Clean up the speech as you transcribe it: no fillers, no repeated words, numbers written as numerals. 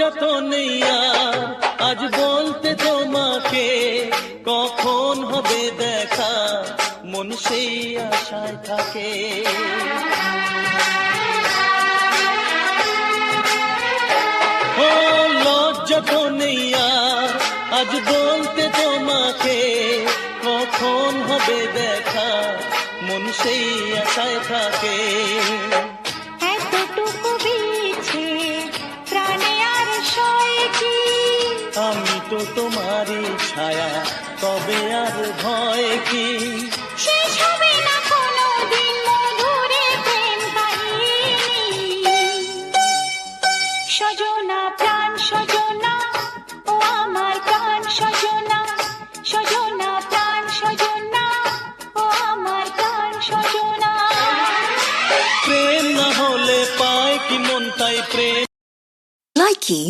যত নেই আর আজ বলতে তোমাকে কখন হবে দেখা, মন সেই আশায় থাকে। ও লজ্জা তো নেই আর আজ বলতে তোমাকে কখন হবে দেখা, মন সেই আশায় থাকে। আমি তো তোমারই ছায়া, তবে আর ভয় কি? শেষ হবে না কোনোদিন মধুরে প্রেম কাহিনী। সজনা প্রাণ সজনা, ও আমার প্রাণ সজনা, সজনা প্রাণ সজনা, ও আমার প্রাণ সজনা। প্রেম না হলে পায় কি মন, তাই প্রেম। Likey